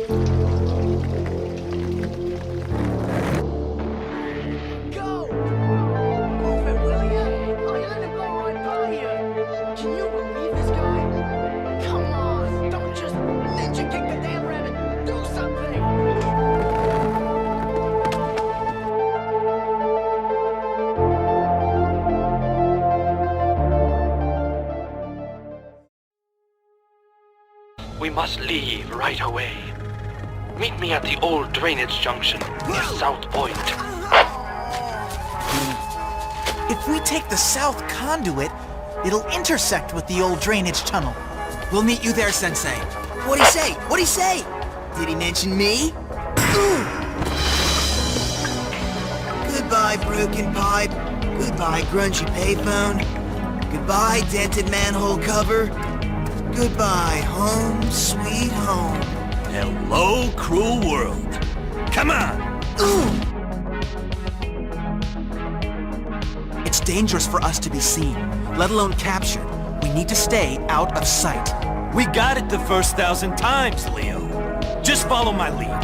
We must leave right away. Meet me at the old drainage junction near South Point. If we take the south conduit, it'll intersect with the old drainage tunnel. We'll meet you there, Sensei. What'd he say? What'd he say? Did he mention me? Ooh. Goodbye, broken pipe. Goodbye, grungy payphone. Goodbye, dented manhole cover. Goodbye, home, sweet home. Hello, cruel world. Come on! Ooh! It's dangerous for us to be seen, let alone captured. We need to stay out of sight. We got it the first 1,000 times, Leo. Just follow my lead.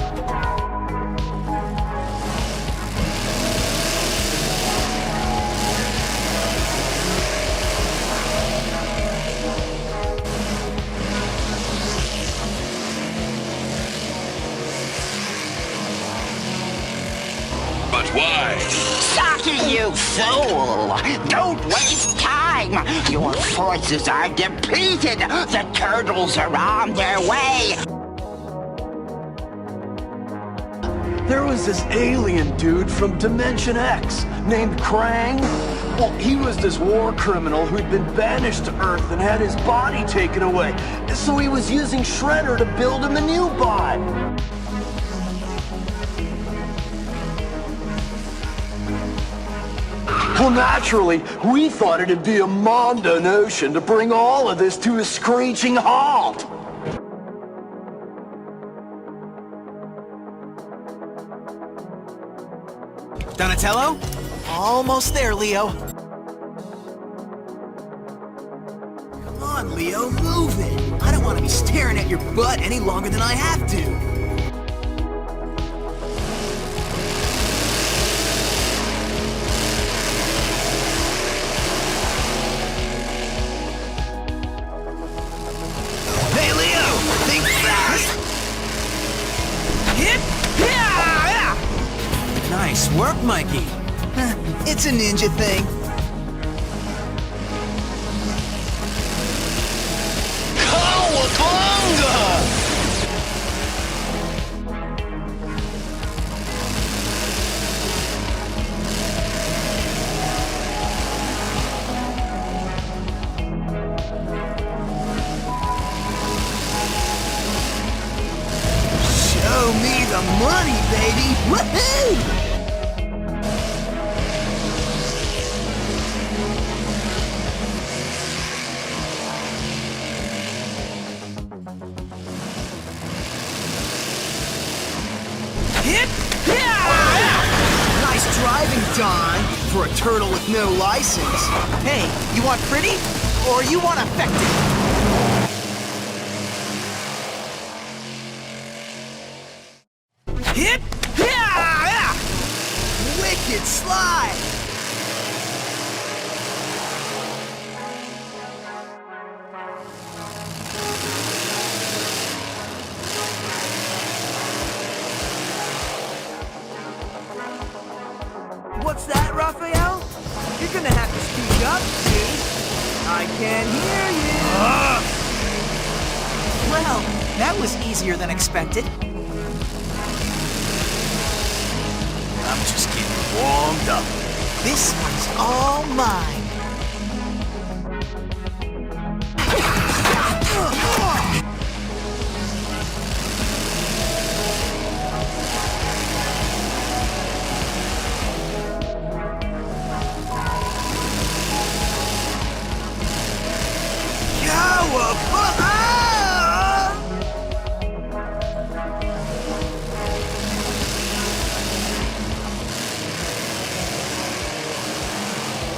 But why? Saki, you fool! Don't waste time! Your forces are depleted! The turtles are on their way! There was this alien dude from Dimension X named Krang. Well, he was this war criminal who'd been banished to Earth and had his body taken away. So he was using Shredder to build him a new body. Well, naturally, we thought it'd be a Mondo notion to bring all of this to a screeching halt. Donatello? Almost there, Leo. Come on, Leo, move it. I don't want to be staring at your butt any longer than I have to. Nice work, Mikey. It's a ninja thing. Cowabunga! Show me the money, baby! Woohoo! Nice driving, Don, for a turtle with no license. Hey, you want pretty? Or you want effective? Hit! Wicked slide! What's that, Raphael? You're gonna have to speak up, see? I can't hear you! Well, that was easier than expected. I'm just getting warmed up. This one's all mine.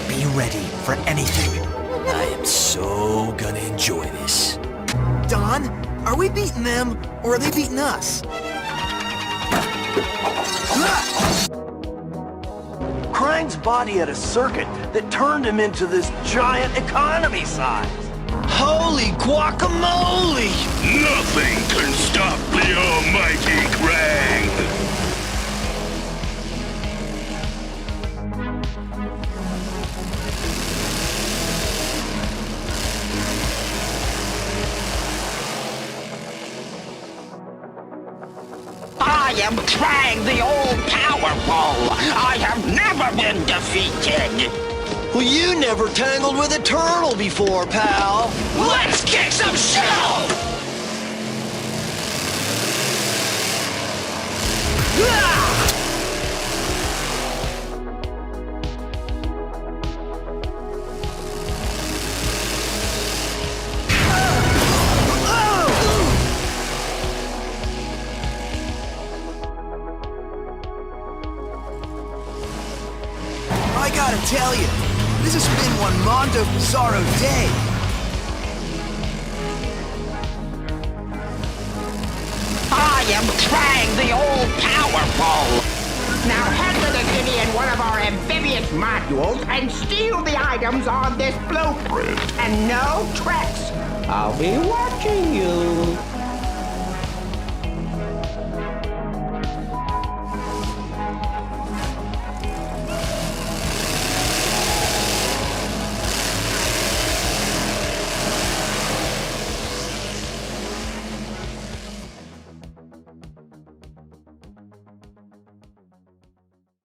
Be ready for anything. I am so gonna enjoy this. Don, Are we beating them, or are they beating us? Krang's body had a circuit that turned him into this giant economy size. Holy guacamole! Nothing can stop the almighty Krang! I am Krang the All-Powerful! I have never been defeated! Well, you never tangled with a turtle before, pal. Let's kick some shell! I gotta tell you, this has been one Mondo Bizarro day. I am Krang the All-Powerful! Now head to the city in one of our amphibious modules and steal the items on this blueprint. And no tricks. I'll be watching you.